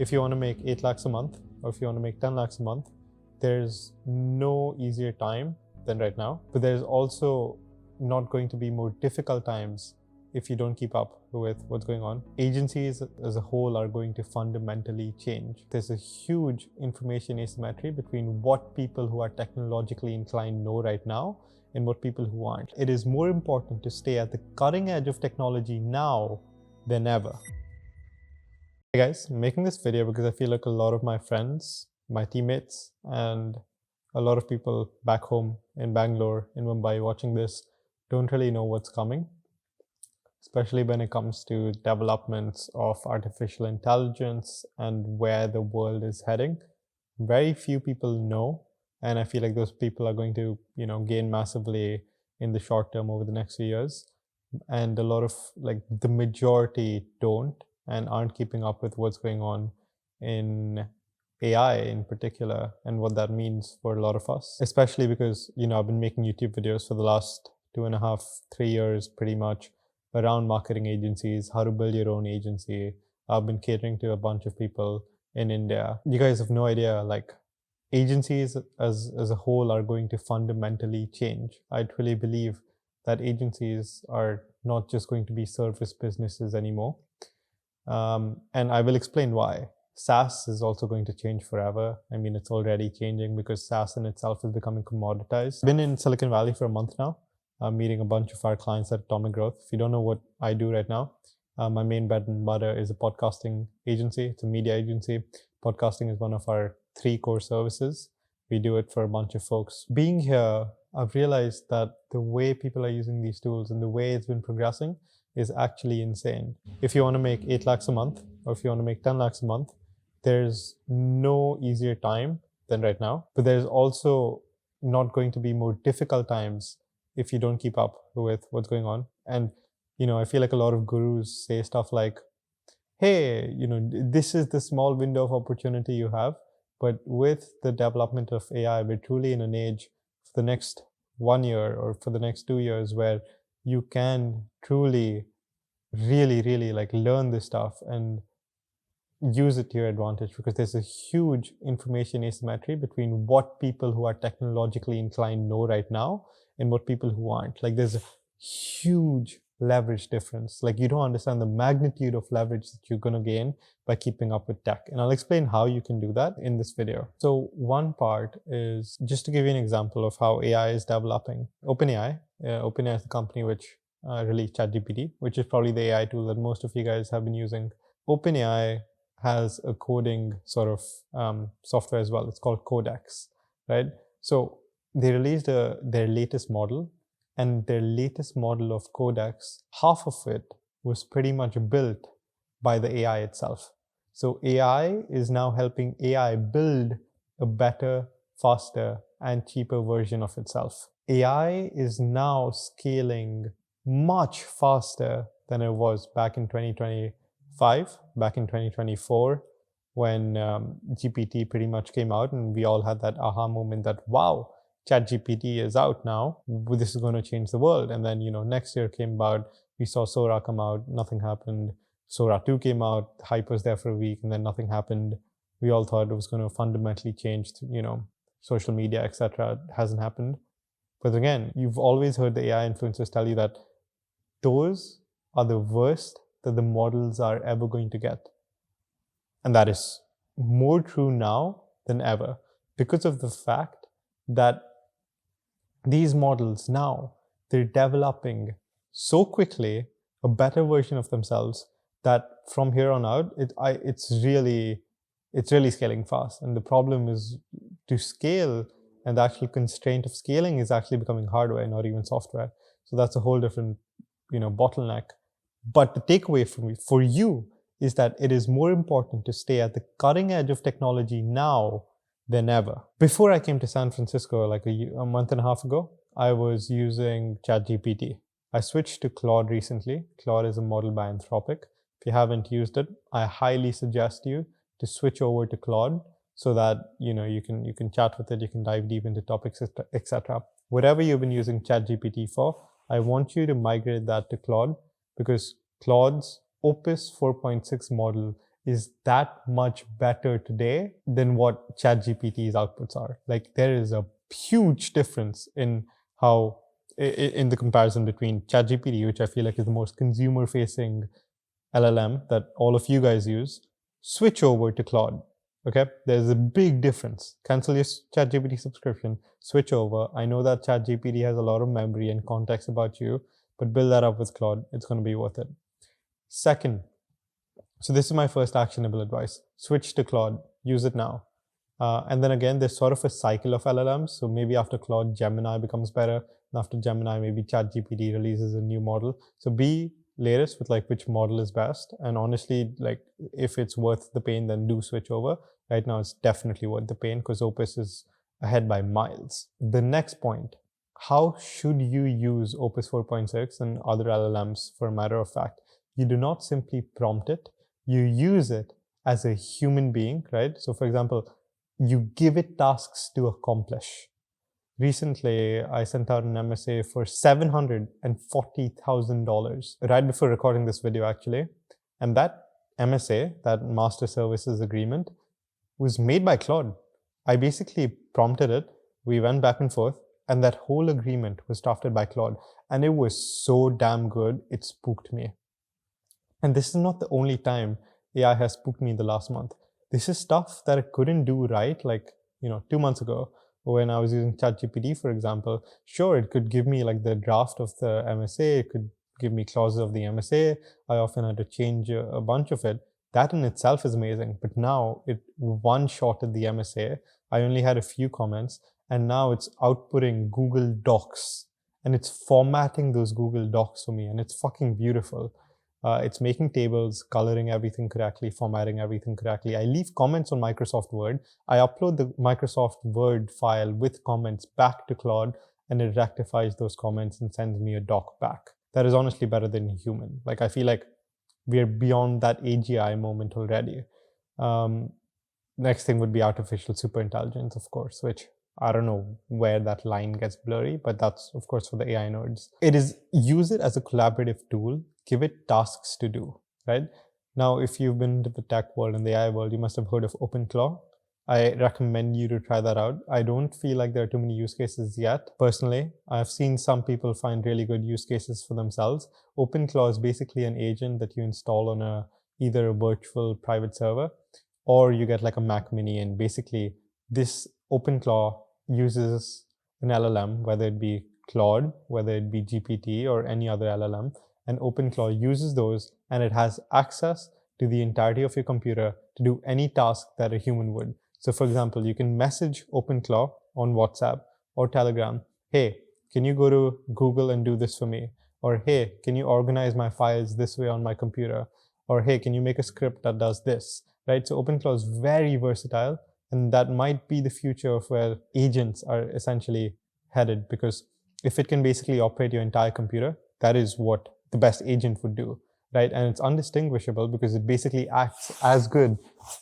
If you want to make 8 lakhs a month, or if you want to make 10 lakhs a month, there's no easier time than right now. But there's also not going to be more difficult times if you don't keep up with what's going on. Agencies as a whole are going to fundamentally change. There's a huge information asymmetry between what people who are technologically inclined know right now and what people who aren't. It is more important to stay at the cutting edge of technology now than ever. Hey guys, I'm making this video because I feel like a lot of my friends, my teammates, and a lot of people back home in Bangalore, in Mumbai watching this don't really know what's coming, especially when it comes to developments of artificial intelligence and where the world is heading. Very few people know, and I feel like those people are going to, gain massively in the short term over the next few years. And a lot of the majority don't and aren't keeping up with what's going on in AI in particular and what that means for a lot of us, especially because, I've been making YouTube videos for the last 2.5, 3 years pretty much around marketing agencies, how to build your own agency. I've been catering to a bunch of people in India. You guys have no idea, agencies as a whole are going to fundamentally change. I truly believe that agencies are not just going to be service businesses anymore. And I will explain why. SaaS is also going to change forever. I mean, it's already changing because SaaS in itself is becoming commoditized. I've been in Silicon Valley for a month now. I'm meeting a bunch of our clients at Atomic Growth. If you don't know what I do right now, my main bread and butter is a podcasting agency. It's a media agency. Podcasting is one of our 3 core services. We do it for a bunch of folks. Being here, I've realized that the way people are using these tools and the way it's been progressing is actually insane. If you want to make 8 lakhs a month, or if you want to make 10 lakhs a month, there's no easier time than right now. But there's also not going to be more difficult times if you don't keep up with what's going on. And, I feel like a lot of gurus say stuff like, hey, this is the small window of opportunity you have. But with the development of AI, we're truly in an age for the next 1 year or for the next 2 years where you can truly, really, learn this stuff and use it to your advantage, because there's a huge information asymmetry between what people who are technologically inclined know right now and what people who aren't. There's a huge leverage difference. You don't understand the magnitude of leverage that you're going to gain by keeping up with tech. And I'll explain how you can do that in this video. So one part is just to give you an example of how AI is developing. OpenAI is the company which released ChatGPT, which is probably the AI tool that most of you guys have been using. OpenAI has a coding sort of software as well. It's called Codex, right? So they released their latest model, and their latest model of Codex, half of it was pretty much built by the AI itself. So AI is now helping AI build a better, faster, and cheaper version of itself. AI is now scaling much faster than it was back in 2025, back in 2024, when GPT pretty much came out and we all had that aha moment that, wow, ChatGPT is out now, this is going to change the world. And then, next year came about, we saw Sora come out, nothing happened. Sora 2 came out, hype was there for a week, and then nothing happened. We all thought it was going to fundamentally change, social media, etc. It hasn't happened. But again, you've always heard the AI influencers tell you that those are the worst that the models are ever going to get. And that is more true now than ever because of the fact that these models now, they're developing so quickly a better version of themselves that from here on out, it's really scaling fast. And the problem is to scale, and the actual constraint of scaling is actually becoming hardware, not even software. So that's a whole different, bottleneck. But the takeaway for you is that it is more important to stay at the cutting edge of technology now than ever. Before I came to San Francisco, a month and a half ago, I was using ChatGPT. I switched to Claude recently. Claude is a model by Anthropic. If you haven't used it, I highly suggest you to switch over to Claude so that you can chat with it, you can dive deep into topics, etc. Whatever you've been using ChatGPT for, I want you to migrate that to Claude, because Claude's Opus 4.6 model is that much better today than what ChatGPT's outputs are. Like, there is a huge difference in how, in the comparison between ChatGPT, which I feel like is the most consumer-facing LLM that all of you guys use, switch over to Claude. Okay, there's a big difference. Cancel your ChatGPT subscription, switch over. I know that ChatGPT has a lot of memory and context about you, but build that up with Claude. It's going to be worth it. Second, so this is my first actionable advice. Switch to Claude, use it now. And then again, there's sort of a cycle of LLMs. So maybe after Claude, Gemini becomes better. And after Gemini, maybe ChatGPT releases a new model. So be latest with like which model is best. And honestly, like if it's worth the pain, then do switch over. Right now, it's definitely worth the pain because Opus is ahead by miles. The next point, how should you use Opus 4.6 and other LLMs for a matter of fact? You do not simply prompt it. You use it as a human being, right? So for example, you give it tasks to accomplish. Recently, I sent out an MSA for $740,000 right before recording this video, actually. And that MSA, that Master Services Agreement, was made by Claude. I basically prompted it. We went back and forth, and that whole agreement was drafted by Claude. And it was so damn good, it spooked me. And this is not the only time AI has spooked me in the last month. This is stuff that it couldn't do right, like, 2 months ago when I was using ChatGPT, for example. Sure, it could give me like the draft of the MSA. It could give me clauses of the MSA. I often had to change a bunch of it. That in itself is amazing. But now it one-shotted the MSA. I only had a few comments, and now it's outputting Google Docs, and it's formatting those Google Docs for me, and it's fucking beautiful. It's making tables, coloring everything correctly, formatting everything correctly. I leave comments on Microsoft Word. I upload the Microsoft Word file with comments back to Claude, and it rectifies those comments and sends me a doc back. That is honestly better than human. Like, I feel like we're beyond that AGI moment already. Next thing would be artificial superintelligence, of course, which I don't know where that line gets blurry, but that's, of course, for the AI nerds. Use it as a collaborative tool. Give it tasks to do, right? Now, if you've been to the tech world and the AI world, you must have heard of OpenClaw. I recommend you to try that out. I don't feel like there are too many use cases yet. Personally, I've seen some people find really good use cases for themselves. OpenClaw is basically an agent that you install on either a virtual private server, or you get like a Mac Mini, and basically this OpenClaw uses an LLM, whether it be Claude, whether it be GPT or any other LLM, and OpenClaw uses those, and it has access to the entirety of your computer to do any task that a human would. So for example, you can message OpenClaw on WhatsApp or Telegram, hey, can you go to Google and do this for me? Or hey, can you organize my files this way on my computer? Or hey, can you make a script that does this? Right? So OpenClaw is very versatile, and that might be the future of where agents are essentially headed, because if it can basically operate your entire computer, that is what the best agent would do, right? And it's undistinguishable because it basically acts as good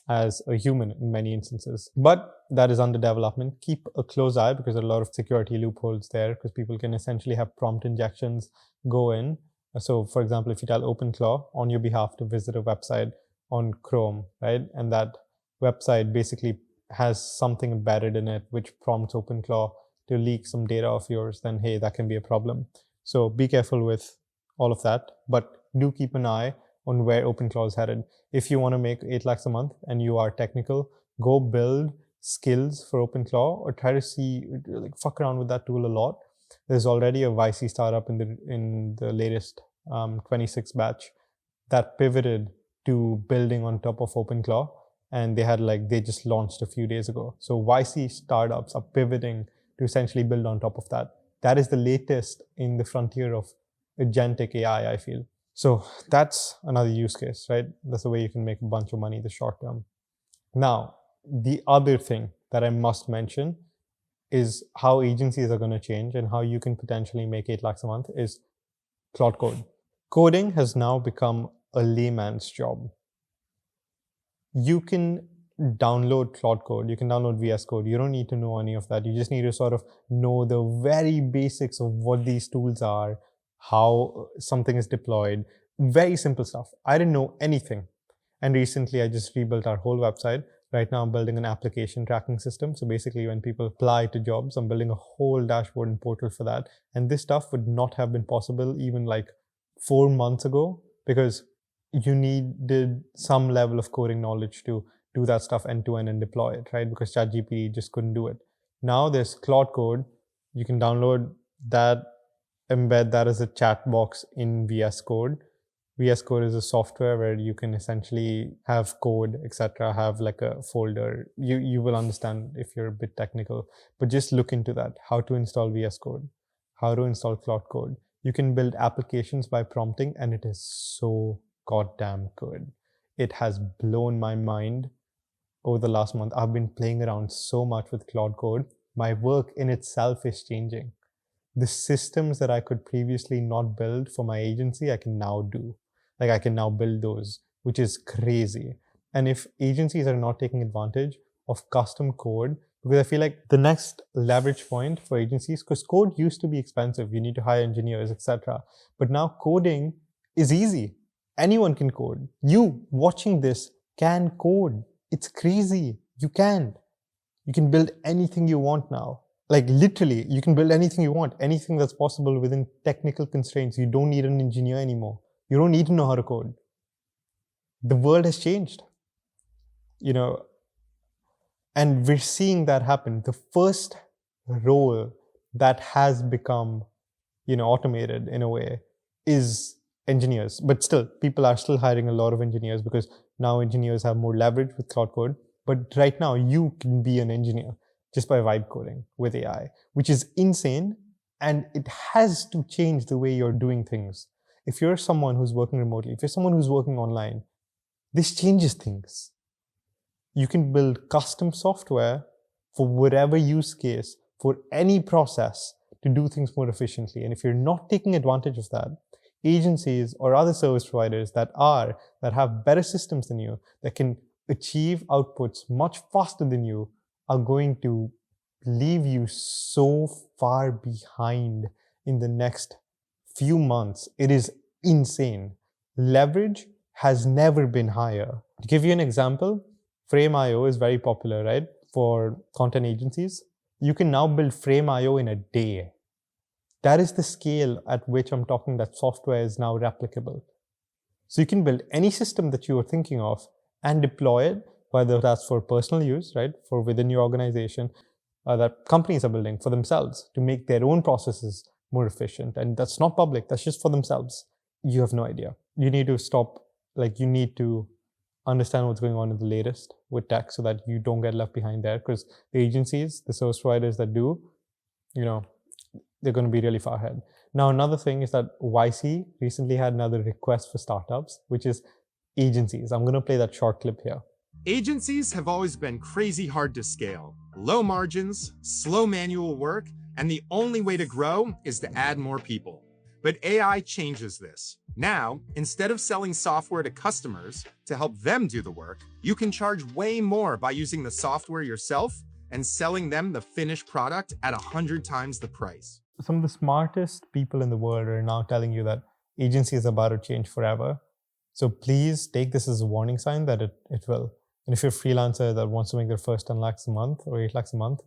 as a human in many instances. But that is under development. Keep a close eye, because there are a lot of security loopholes there, because people can essentially have prompt injections go in. So for example, if you tell OpenClaw on your behalf to visit a website on Chrome, right? And that website basically has something embedded in it which prompts OpenClaw to leak some data of yours, then hey, that can be a problem. So be careful with all of that, but do keep an eye on where OpenClaw is headed. If you want to make 8 lakhs a month and you are technical, go build skills for OpenClaw, or try to see, like, fuck around with that tool a lot. There's already a YC startup in the latest 26 batch that pivoted to building on top of OpenClaw, and they just launched a few days ago. So YC startups are pivoting to essentially build on top of that. That is the latest in the frontier of agentic AI, I feel. So that's another use case, right? That's the way you can make a bunch of money in the short term. Now, the other thing that I must mention is how agencies are going to change and how you can potentially make 8 lakhs a month is Claude Code. Coding has now become a layman's job. You can download Claude Code, you can download VS Code. You don't need to know any of that. You just need to sort of know the very basics of what these tools are, how something is deployed. Very simple stuff. I didn't know anything. And recently, I just rebuilt our whole website. Right now, I'm building an application tracking system. So basically, when people apply to jobs, I'm building a whole dashboard and portal for that. And this stuff would not have been possible even like 4 months ago, because you needed some level of coding knowledge to do that stuff end to end and deploy it, right? Because ChatGPT just couldn't do it. Now there's Claude Code. You can download that, embed that as a chat box in VS Code. VS Code is a software where you can essentially have code, etc., have like a folder. You will understand if you're a bit technical, but just look into that. How to install VS Code, how to install Claude Code. You can build applications by prompting, and it is so goddamn good. It has blown my mind over the last month. I've been playing around so much with Claude Code. My work in itself is changing. The systems that I could previously not build for my agency, I can now do. Like I can now build those, which is crazy. And if agencies are not taking advantage of custom code, because I feel like the next leverage point for agencies, because code used to be expensive, you need to hire engineers, etc. But now coding is easy. Anyone can code. You watching this can code. It's crazy. You can. You can build anything you want now. Like literally, you can build anything you want, anything that's possible within technical constraints. You don't need an engineer anymore. You don't need to know how to code. The world has changed, and we're seeing that happen. The first role that has become, automated in a way is engineers. But still, people are still hiring a lot of engineers because now engineers have more leverage with Cloud Code. But right now, you can be an engineer just by vibe coding with AI, which is insane. And it has to change the way you're doing things. If you're someone who's working remotely, if you're someone who's working online, this changes things. You can build custom software for whatever use case, for any process to do things more efficiently. And if you're not taking advantage of that, agencies or other service providers that have better systems than you, that can achieve outputs much faster than you, are going to leave you so far behind in the next few months. It is insane. Leverage has never been higher. To give you an example, Frame.io is very popular, right? For content agencies. You can now build Frame.io in a day. That is the scale at which I'm talking that software is now replicable. So you can build any system that you are thinking of and deploy it, whether that's for personal use, right? For within your organization, that companies are building for themselves to make their own processes more efficient. And that's not public, that's just for themselves. You have no idea. You need to stop, you need to understand what's going on in the latest with tech so that you don't get left behind there, because the agencies, the service providers that do, they're going to be really far ahead. Now, another thing is that YC recently had another request for startups, which is agencies. I'm going to play that short clip here. Agencies have always been crazy hard to scale. Low margins, slow manual work, and the only way to grow is to add more people. But AI changes this. Now, instead of selling software to customers to help them do the work, you can charge way more by using the software yourself and selling them the finished product at 100 times the price. Some of the smartest people in the world are now telling you that agency is about to change forever. So please take this as a warning sign that it will. And if you're a freelancer that wants to make their first 10 lakhs a month or 8 lakhs a month,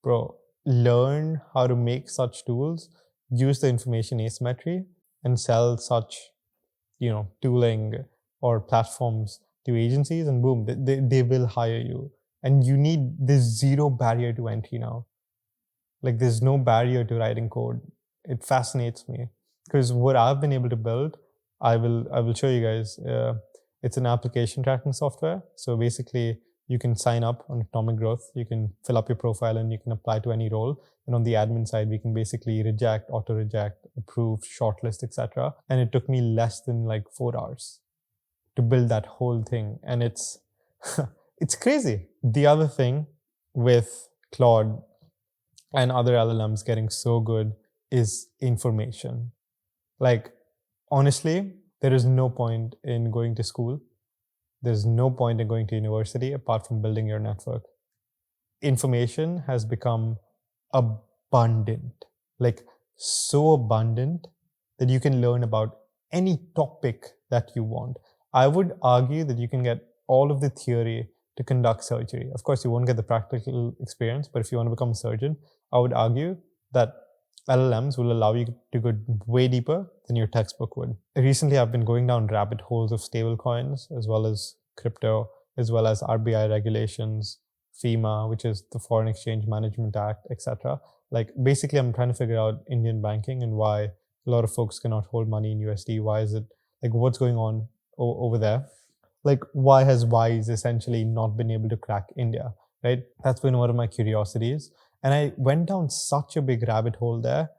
bro, learn how to make such tools, use the information asymmetry, and sell such, tooling or platforms to agencies, and boom, they will hire you. And you need this zero barrier to entry now. There's no barrier to writing code. It fascinates me because what I've been able to build, I will show you guys. It's an application tracking software. So basically, you can sign up on Atomic Growth. You can fill up your profile and you can apply to any role. And on the admin side, we can basically reject, auto-reject, approve, shortlist, etc. And it took me less than 4 hours to build that whole thing. And it's it's crazy. The other thing with Claude and other LLMs getting so good is information. Honestly, there is no point in going to school. There's no point in going to university apart from building your network. Information has become abundant, so abundant that you can learn about any topic that you want. I would argue that you can get all of the theory to conduct surgery. Of course, you won't get the practical experience, but if you want to become a surgeon, I would argue that LLMs will allow you to go way deeper than your textbook would. Recently, I've been going down rabbit holes of stablecoins, as well as crypto, as well as RBI regulations, FEMA, which is the Foreign Exchange Management Act, etc. Like, basically, I'm trying to figure out Indian banking and why a lot of folks cannot hold money in USD. Why is it, like, what's going on over there? Like, why has WISE essentially not been able to crack India, right? That's been one of my curiosities. And I went down such a big rabbit hole there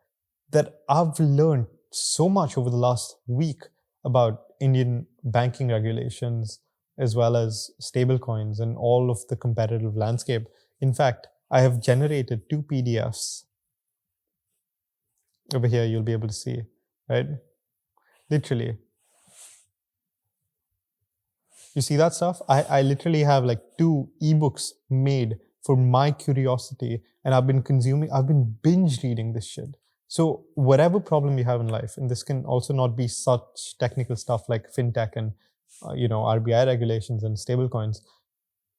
that I've learned so much over the last week about Indian banking regulations, as well as stablecoins and all of the competitive landscape. In fact, I have generated 2 PDFs. Over here, you'll be able to see, right? Literally. You see that stuff? I literally have like 2 ebooks made for my curiosity, and I've been binge reading this shit. So whatever problem you have in life, and this can also not be such technical stuff like fintech and RBI regulations and stablecoins.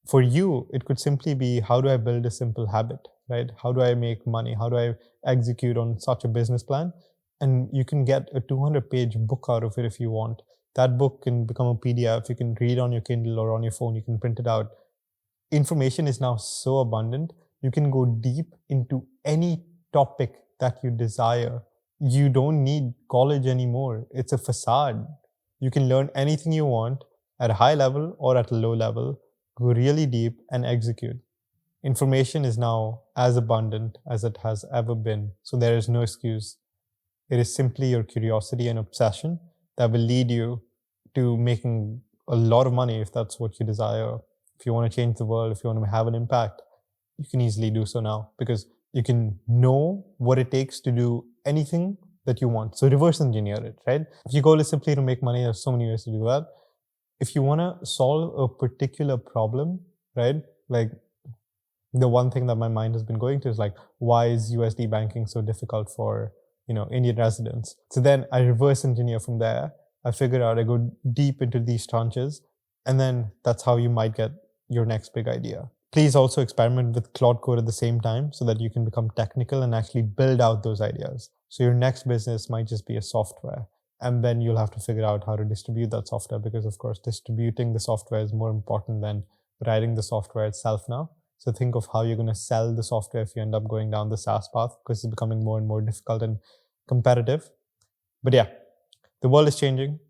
For you, it could simply be, how do I build a simple habit, right? How do I make money? How do I execute on such a business plan? And you can get a 200-page book out of it if you want. That book can become a PDF. You can read on your Kindle or on your phone. You can print it out. Information is now so abundant. You can go deep into any topic that you desire. You don't need college anymore. It's a facade. You can learn anything you want at a high level or at a low level, go really deep and execute. Information is now as abundant as it has ever been. So there is no excuse. It is simply your curiosity and obsession that will lead you to making a lot of money if that's what you desire. If you want to change the world, if you want to have an impact, you can easily do so now, because you can know what it takes to do anything that you want. So reverse engineer it, right? If your goal is simply to make money, there's so many ways to do that. If you want to solve a particular problem, right? Like, the one thing that my mind has been going to is like, why is USD banking so difficult for Indian residents? So then I reverse engineer from there. I figure out, I go deep into these tranches, and then that's how you might get your next big idea. Please also experiment with Claude Code at the same time so that you can become technical and actually build out those ideas. So your next business might just be a software, and then you'll have to figure out how to distribute that software, because of course, distributing the software is more important than writing the software itself now. So think of how you're going to sell the software if you end up going down the SaaS path, because it's becoming more and more difficult and competitive. But yeah, the world is changing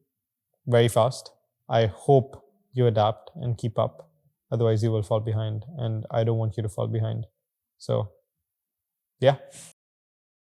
very fast. I hope you adapt and keep up. Otherwise, you will fall behind. And I don't want you to fall behind. So yeah.